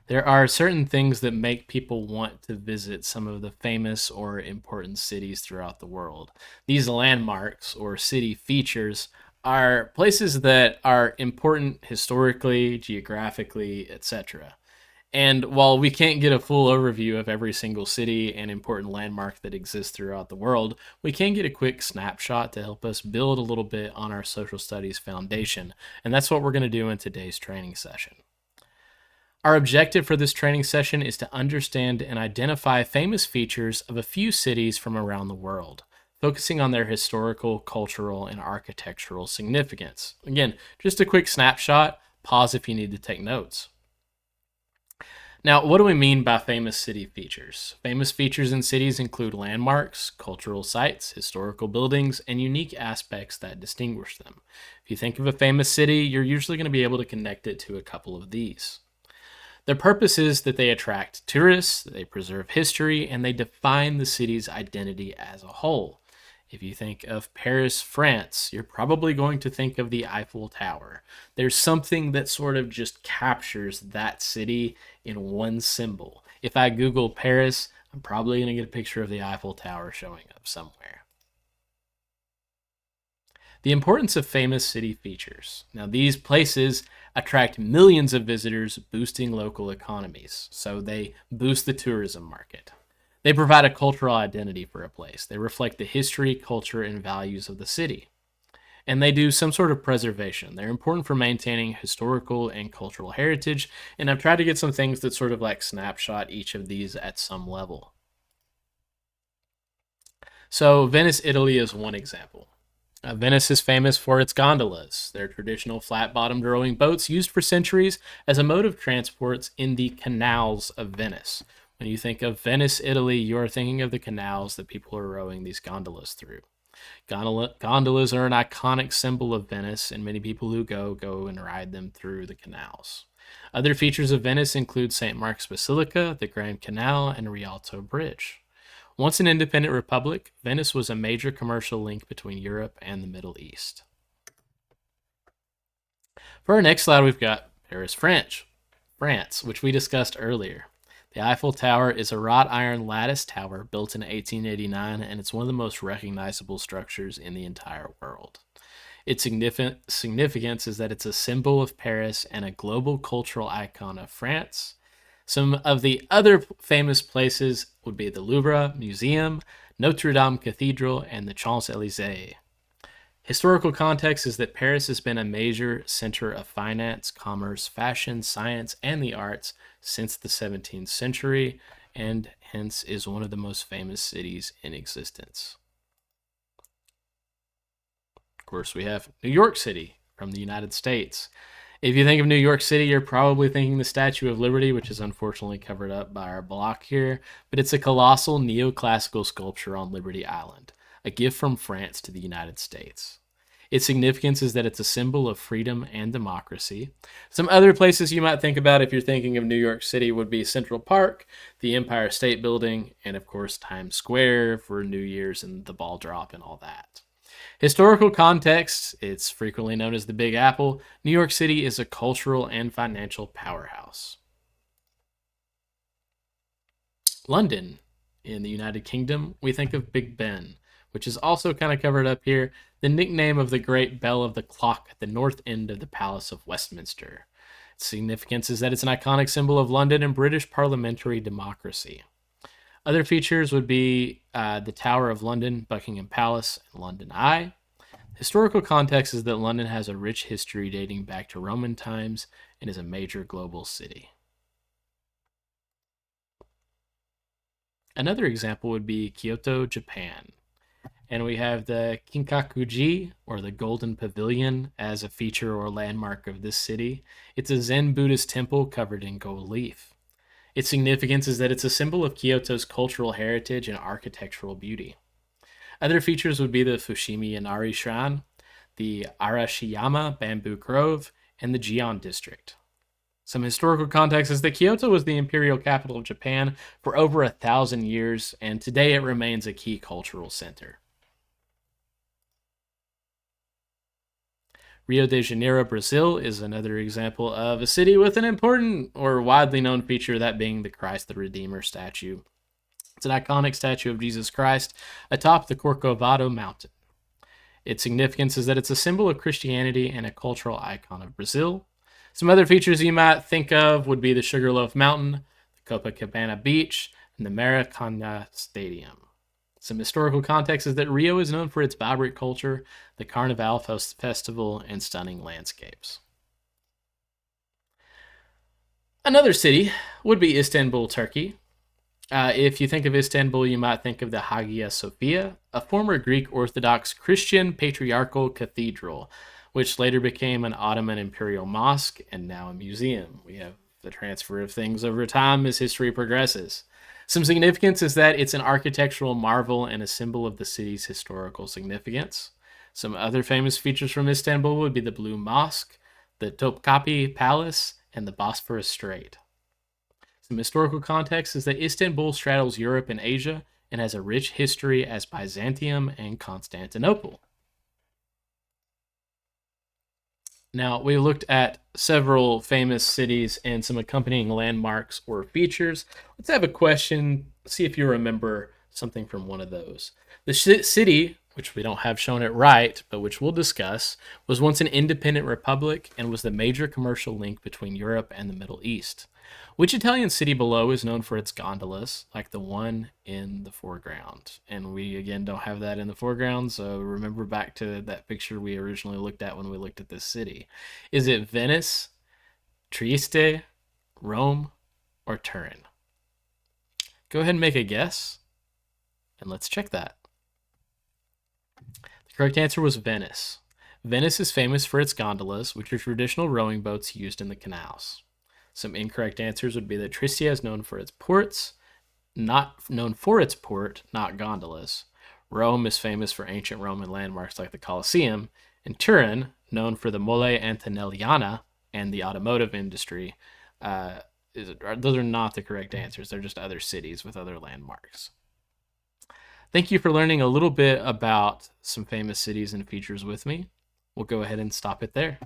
There are certain things that make people want to visit some of the famous or important cities throughout the world. These landmarks or city features are places that are important historically, geographically, etc. And while we can't get a full overview of every single city and important landmark that exists throughout the world, we can get a quick snapshot to help us build a little bit on our social studies foundation. And that's what we're going to do in today's training session. Our objective for this training session is to understand and identify famous features of a few cities from around the world, focusing on their historical, cultural, and architectural significance. Again, just a quick snapshot. Pause if you need to take notes. Now, what do we mean by famous city features? Famous features in cities include landmarks, cultural sites, historical buildings, and unique aspects that distinguish them. If you think of a famous city, you're usually going to be able to connect it to a couple of these. Their purpose is that they attract tourists, they preserve history, and they define the city's identity as a whole. If you think of Paris, France, you're probably going to think of the Eiffel Tower. There's something that sort of just captures that city in one symbol. If I Google Paris, I'm probably going to get a picture of the Eiffel Tower showing up somewhere. The importance of famous city features. Now, these places attract millions of visitors, boosting local economies. So they boost the tourism market. They provide a cultural identity for a place. They reflect the history, culture, and values of the city. And they do some sort of preservation. They're important for maintaining historical and cultural heritage. And I've tried to get some things that sort of like snapshot each of these at some level. So Venice, Italy is one example. Venice is famous for its gondolas. They're traditional flat-bottomed rowing boats used for centuries as a mode of transport in the canals of Venice. When you think of Venice, Italy, you're thinking of the canals that people are rowing these gondolas through. Gondolas are an iconic symbol of Venice, and many people who go and ride them through the canals. Other features of Venice include St. Mark's Basilica, the Grand Canal, and Rialto Bridge. Once an independent republic, Venice was a major commercial link between Europe and the Middle East. For our next slide, we've got Paris, France, which we discussed earlier. The Eiffel Tower is a wrought iron lattice tower built in 1889, and it's one of the most recognizable structures in the entire world. Its significance is that it's a symbol of Paris and a global cultural icon of France. Some of the other famous places would be the Louvre Museum, Notre Dame Cathedral, and the Champs-Élysées. Historical context is that Paris has been a major center of finance, commerce, fashion, science, and the arts since the 17th century, and hence is one of the most famous cities in existence. Of course, we have New York City from the United States. If you think of New York City, you're probably thinking the Statue of Liberty, which is unfortunately covered up by our block here, but it's a colossal neoclassical sculpture on Liberty Island, a gift from France to the United States. Its significance is that it's a symbol of freedom and democracy. Some other places you might think about if you're thinking of New York City would be Central Park, the Empire State Building, and of course Times Square for New Year's and the ball drop and all that. Historical context, it's frequently known as the Big Apple. New York City is a cultural and financial powerhouse. London, in the United Kingdom, we think of Big Ben, which is also kind of covered up here, the nickname of the great bell of the clock at the north end of the Palace of Westminster. Its significance is that it's an iconic symbol of London and British parliamentary democracy. Other features would be the Tower of London, Buckingham Palace, and London Eye. Historical context is that London has a rich history dating back to Roman times and is a major global city. Another example would be Kyoto, Japan. And we have the Kinkakuji, or the Golden Pavilion, as a feature or landmark of this city. It's a Zen Buddhist temple covered in gold leaf. Its significance is that it's a symbol of Kyoto's cultural heritage and architectural beauty. Other features would be the Fushimi Inari Shrine, the Arashiyama Bamboo Grove, and the Gion District. Some historical context is that Kyoto was the imperial capital of Japan for over 1,000 years, and today it remains a key cultural center. Rio de Janeiro, Brazil is another example of a city with an important or widely known feature, that being the Christ the Redeemer statue. It's an iconic statue of Jesus Christ atop the Corcovado mountain. Its significance is that it's a symbol of Christianity and a cultural icon of Brazil. Some other features you might think of would be the Sugarloaf Mountain, the Copacabana Beach, and the Maracanã Stadium. Some historical context is that Rio is known for its vibrant culture, the Carnival festival, and stunning landscapes. Another city would be Istanbul, Turkey. If you think of Istanbul, you might think of the Hagia Sophia, a former Greek Orthodox Christian patriarchal cathedral, which later became an Ottoman imperial mosque and now a museum. We have the transfer of things over time as history progresses. Some significance is that it's an architectural marvel and a symbol of the city's historical significance. Some other famous features from Istanbul would be the Blue Mosque, the Topkapi Palace, and the Bosphorus Strait. Some historical context is that Istanbul straddles Europe and Asia and has a rich history as Byzantium and Constantinople. Now, we looked at several famous cities and some accompanying landmarks or features. Let's have a question, see if you remember something from one of those. The city, which we don't have shown it right, but which we'll discuss, was once an independent republic and was the major commercial link between Europe and the Middle East. Which Italian city below is known for its gondolas, like the one in the foreground? And we, again, don't have that in the foreground, so remember back to that picture we originally looked at when we looked at this city. Is it Venice, Trieste, Rome, or Turin? Go ahead and make a guess, and let's check that. The correct answer was Venice. Venice is famous for its gondolas, which are traditional rowing boats used in the canals. Some incorrect answers would be that Trieste is known for its ports, not gondolas. Rome is famous for ancient Roman landmarks like the Colosseum, and Turin, known for the Mole Antonelliana and the automotive industry. Those are not the correct answers. They're just other cities with other landmarks. Thank you for learning a little bit about some famous cities and features with me. We'll go ahead and stop it there.